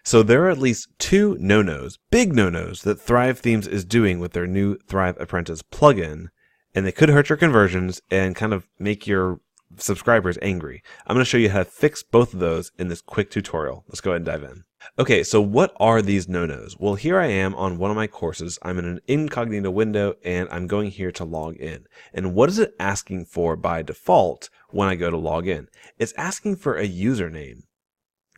So there are at least two no-nos, big no-nos, that Thrive Themes is doing with their new Thrive Apprentice plugin, and they could hurt your conversions and kind of make your subscribers angry. I'm going to show you how to fix both of those in this quick tutorial. Let's go ahead and dive in. Okay, so what are these no-nos? Well, here I am on one of my courses. I'm in an incognito window, and I'm going here to log in. And what is it asking for by default when I go to log in? It's asking for a username.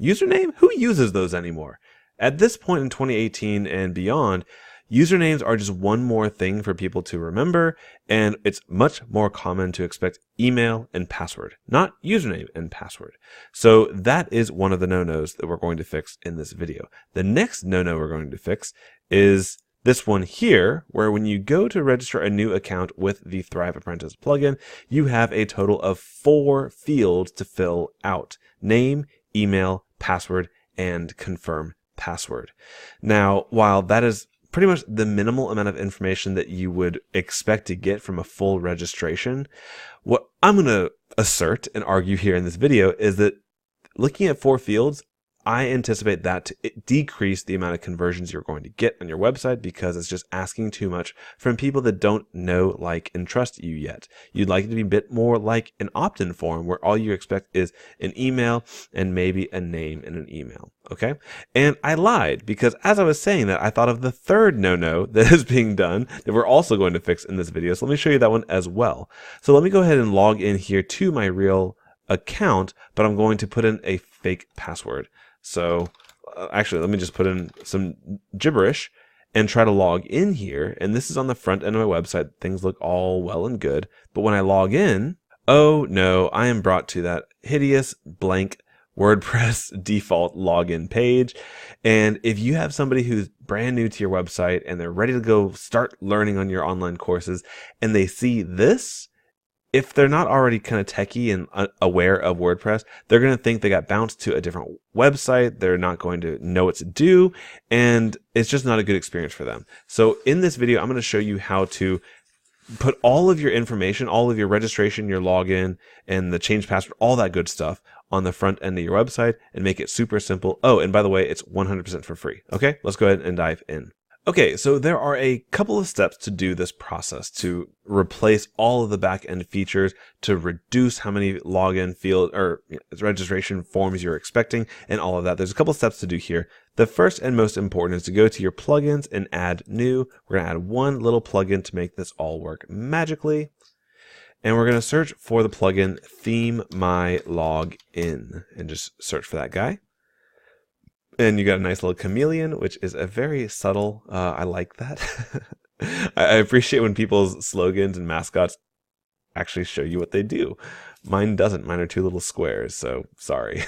Username? Who uses those anymore? At this point in 2018 and beyond, usernames are just one more thing for people to remember, and it's much more common to expect email and password, not username and password. So that is one of the no-nos that we're going to fix in this video. The next no-no we're going to fix is this one here, where when you go to register a new account with the Thrive Apprentice plugin, you have a total of 4 fields to fill out: name, email, password, and confirm password. Now, while that is pretty much the minimal amount of information that you would expect to get from a full registration, what I'm going to assert and argue here in this video is that looking at 4 fields, I anticipate that to decrease the amount of conversions you're going to get on your website, because it's just asking too much from people that don't know, like, and trust you yet. You'd like it to be a bit more like an opt-in form where all you expect is an email and maybe a name in an email. Okay? And I lied, because as I was saying that, I thought of the third no-no that is being done that we're also going to fix in this video. So let me show you that one as well. So let me go ahead and log in here to my real account, but I'm going to put in a fake password. So actually, let me just put in some gibberish and try to log in here. And this is on the front end of my website. Things look all well and good. But when I log in, oh no, I am brought to that hideous blank WordPress default login page. And if you have somebody who's brand new to your website and they're ready to go start learning on your online courses, and they see this, if they're not already kind of techie and aware of WordPress, they're going to think they got bounced to a different website. They're not going to know what to do, and it's just not a good experience for them. So in this video, I'm going to show you how to put all of your information, all of your registration, your login, and the change password, all that good stuff on the front end of your website and make it super simple. Oh, and by the way, it's 100% for free. Okay, let's go ahead and dive in. Okay, so there are a couple of steps to do this process, to replace all of the back-end features, to reduce how many login field or registration forms you're expecting, and all of that. There's a couple of steps to do here. The first and most important is to go to your plugins and add new. We're going to add one little plugin to make this all work magically. And we're going to search for the plugin Theme My Login and just search for that guy. And you got a nice little chameleon, which is a very subtle, I like that. I appreciate when people's slogans and mascots actually show you what they do. Mine doesn't. Mine are 2 little squares, so sorry.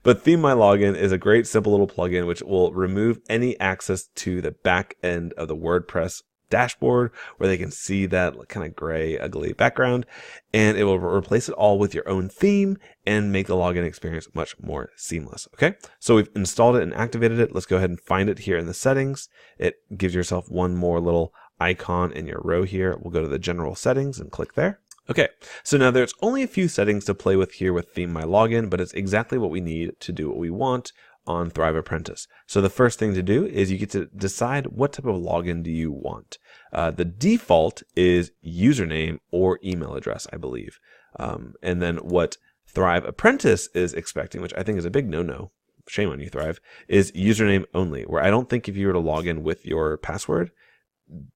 But Theme My Login is a great, simple little plugin which will remove any access to the back end of the WordPress dashboard where they can see that kind of gray, ugly background, and it will replace it all with your own theme and make the login experience much more seamless. Okay, so we've installed it and activated it. Let's go ahead and find it here in the settings. It gives yourself one more little icon in your row here. We'll go to the general settings and click there. Okay, so now there's only a few settings to play with here with Theme My Login, but it's exactly what we need to do what we want on Thrive Apprentice. So the first thing to do is you get to decide what type of login do you want. The default is username or email address, I believe. And then what Thrive Apprentice is expecting, which I think is a big no-no, shame on you, Thrive, is username only, where I don't think if you were to log in with your password,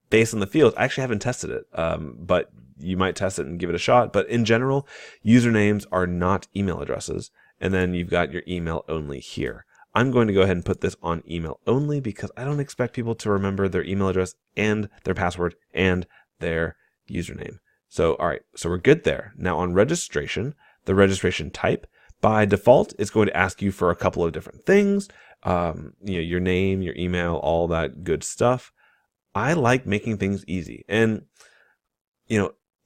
based on the fields, I actually haven't tested it, but you might test it and give it a shot. But in general, usernames are not email addresses. And then you've got your email only here. I'm going to go ahead and put this on email only because I don't expect people to remember their email address and their password and their username. So, all right, so we're good there. Now on registration, the registration type, by default, it's going to ask you for a couple of different things. Your name, your email, all that good stuff. I like making things easy. And,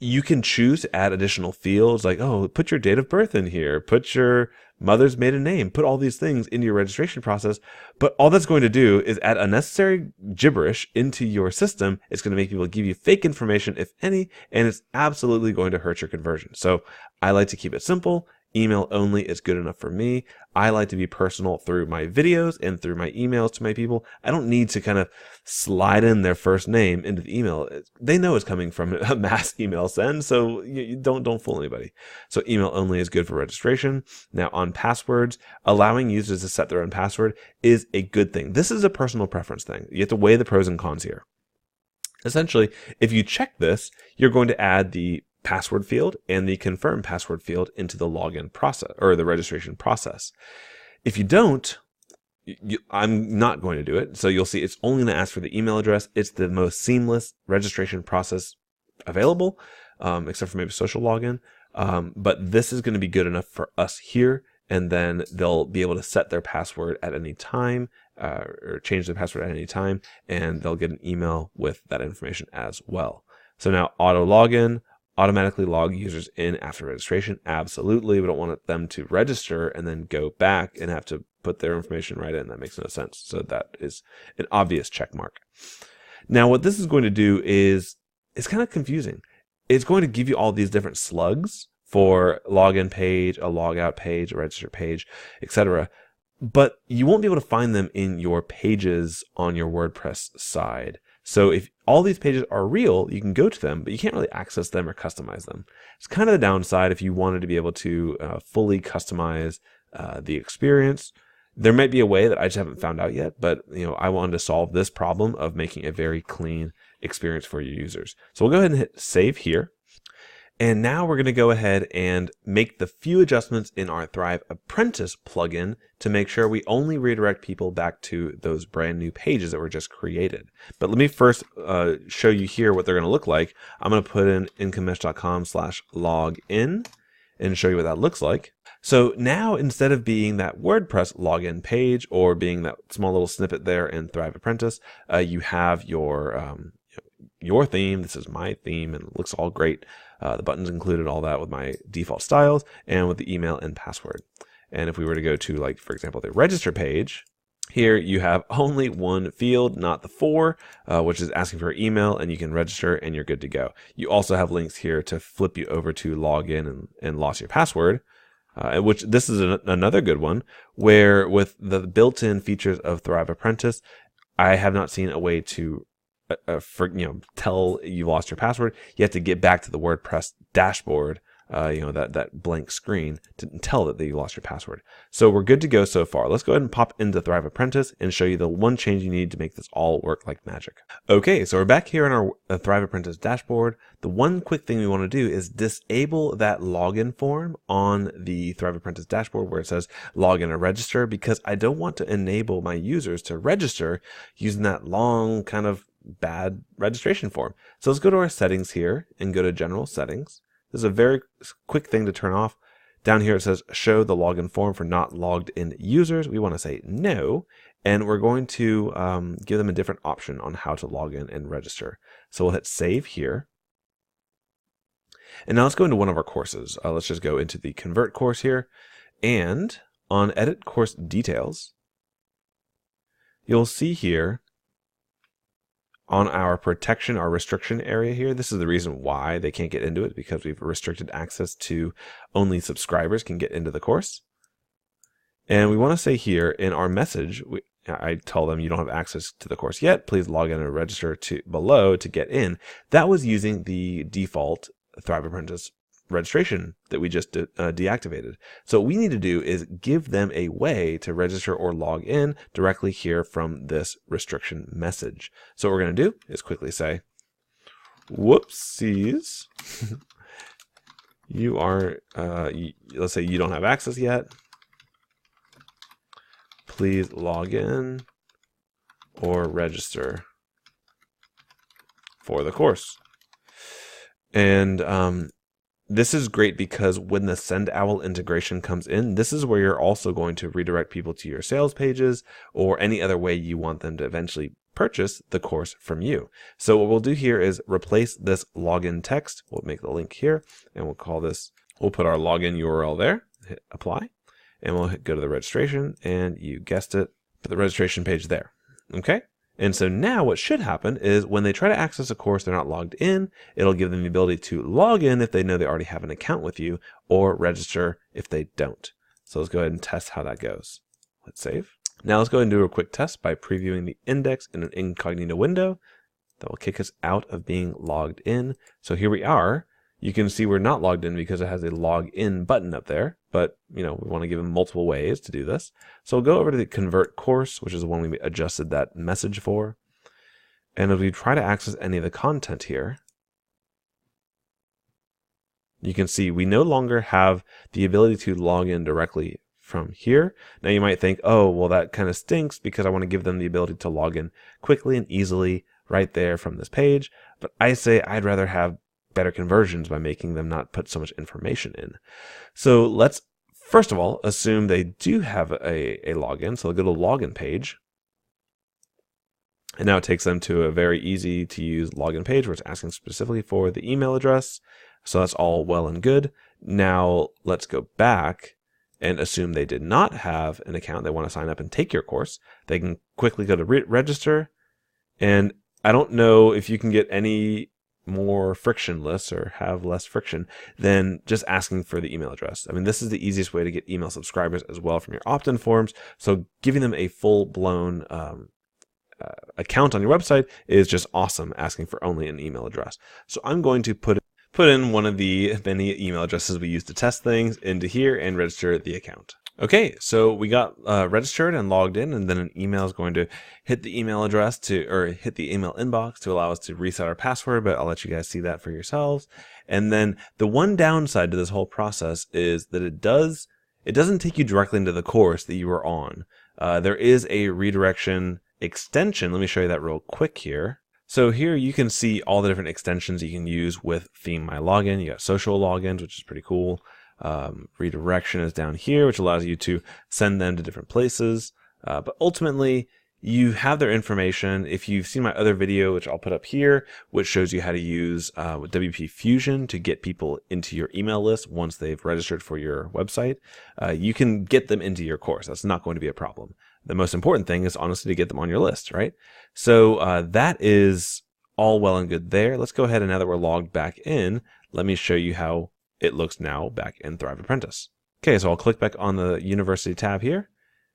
you can choose to add additional fields like, oh, put your date of birth in here, put your mother's maiden name, put all these things into your registration process. But all that's going to do is add unnecessary gibberish into your system. It's going to make people give you fake information, if any, and it's absolutely going to hurt your conversion. So I like to keep it simple Email only is good enough for me. I like to be personal through my videos and through my emails to my people. I don't need to kind of slide in their first name into the email. They know it's coming from a mass email send, so you don't fool anybody. So email only is good for registration. Now on passwords, allowing users to set their own password is a good thing. This is a personal preference thing. You have to weigh the pros and cons here. Essentially, if you check this, you're going to add the password field and the confirm password field into the login process or the registration process. If you don't, I'm not going to do it. So you'll see it's only going to ask for the email address. It's the most seamless registration process available, except for maybe social login. But this is going to be good enough for us here. And then they'll be able to set their password at any time, or change their password at any time, and they'll get an email with that information as well. So now auto login, automatically log users in after registration. Absolutely. We don't want them to register and then go back and have to put their information right in. That makes no sense. So that is an obvious check mark. Now what this is going to do is, it's kind of confusing. It's going to give you all these different slugs for login page, a logout page, a register page, etc. But you won't be able to find them in your pages on your WordPress side. So if all these pages are real, you can go to them, but you can't really access them or customize them. It's kind of the downside if you wanted to be able to fully customize the experience. There might be a way that I just haven't found out yet, but I wanted to solve this problem of making a very clean experience for your users. So we'll go ahead and hit save here. And now we're going to go ahead and make the few adjustments in our Thrive Apprentice plugin to make sure we only redirect people back to those brand new pages that were just created. But let me first show you here what they're going to look like. I'm going to put in incomesh.com/login and show you what that looks like. So now instead of being that WordPress login page or being that small little snippet there in Thrive Apprentice, you have your theme. This is my theme and it looks all great. The buttons included, all that with my default styles and with the email and password. And if we were to go to, like, for example, the register page, here you have only one field, not the 4, which is asking for your email, and you can register and you're good to go. You also have links here to flip you over to log in and lost your password, which this is another good one, where with the built-in features of Thrive Apprentice, I have not seen a way to tell you lost your password. You have to get back to the WordPress dashboard, that blank screen, to tell that you lost your password. So we're good to go so far. Let's go ahead and pop into Thrive Apprentice and show you the one change you need to make this all work like magic. Okay, so we're back here in our Thrive Apprentice dashboard. The one quick thing we want to do is disable that login form on the Thrive Apprentice dashboard where it says login or register, because I don't want to enable my users to register using that long kind of bad registration form. So let's go to our settings here and go to general settings. This is a very quick thing to turn off. Down here it says show the login form for not logged in users. We want to say no, and we're going to give them a different option on how to log in and register. So we'll hit save here. And now let's go into one of our courses. Let's just go into the convert course here, and on edit course details, you'll see here on our protection, our restriction area here, this is the reason why they can't get into it, because we've restricted access to only subscribers can get into the course. And we want to say here in our message, I tell them you don't have access to the course yet. Please log in and register below to get in. That was using the default Thrive Apprentice registration that we just deactivated. So what we need to do is give them a way to register or log in directly here from this restriction message. So what we're going to do is quickly say, whoopsies, you are, let's say you don't have access yet. Please log in or register for the course. And this is great because when the SendOwl integration comes in, this is where you're also going to redirect people to your sales pages or any other way you want them to eventually purchase the course from you. So what we'll do here is replace this login text. We'll make the link here and we'll call this, we'll put our login URL there, hit apply, and we'll go to the registration, and you guessed it, put the registration page there. Okay. And so now what should happen is when they try to access a course they're not logged in, it'll give them the ability to log in if they know they already have an account with you, or register if they don't. So let's go ahead and test how that goes. Let's save. Now let's go ahead and do a quick test by previewing the index in an incognito window. That will kick us out of being logged in. So here we are. You can see we're not logged in because it has a log in button up there, but we want to give them multiple ways to do this. So we'll go over to the convert course, which is the one we adjusted that message for. And if we try to access any of the content here, you can see we no longer have the ability to log in directly from here. Now you might think, oh, well, that kind of stinks because I want to give them the ability to log in quickly and easily right there from this page. But I say I'd rather have better conversions by making them not put so much information in. So let's first of all assume they do have a login. So they'll go to login page. And now it takes them to a very easy to use login page where it's asking specifically for the email address. So that's all well and good. Now let's go back and assume they did not have an account. They want to sign up and take your course. They can quickly go to register. And I don't know if you can get any more frictionless or have less friction than just asking for the email address. I mean, this is the easiest way to get email subscribers as well from your opt-in forms. So giving them a full-blown account on your website is just awesome, asking for only an email address. So I'm going to put in one of the many email addresses we use to test things into here and register the account. Okay, so we got registered and logged in, and then an email is going to hit the email address or hit the email inbox to allow us to reset our password, but I'll let you guys see that for yourselves. And then the one downside to this whole process is that it doesn't take you directly into the course that you are on. There is a redirection extension. Let me show you that real quick here. So here you can see all the different extensions you can use with Theme My Login. You got social logins, which is pretty cool. Redirection is down here, which allows you to send them to different places. But ultimately, you have their information. If you've seen my other video, which I'll put up here, which shows you how to use WP Fusion to get people into your email list once they've registered for your website, you can get them into your course. That's not going to be a problem. The most important thing is honestly to get them on your list, right? So that is all well and good there. Let's go ahead, and now that we're logged back in, let me show you how it looks now back in Thrive Apprentice. Okay, so I'll click back on the University tab here,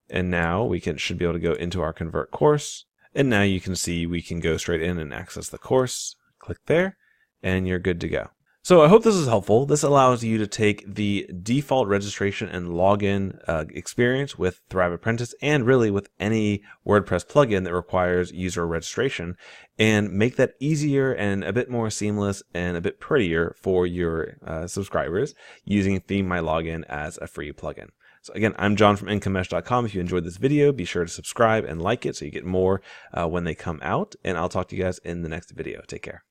and now we should be able to go into our Convert course, and now you can see we can go straight in and access the course. Click there, and you're good to go. So I hope this is helpful. This allows you to take the default registration and login experience with Thrive Apprentice, and really with any WordPress plugin that requires user registration, and make that easier and a bit more seamless and a bit prettier for your subscribers using Theme My Login as a free plugin. So again, I'm John from incomemesh.com. If you enjoyed this video, be sure to subscribe and like it so you get more when they come out, and I'll talk to you guys in the next video. Take care.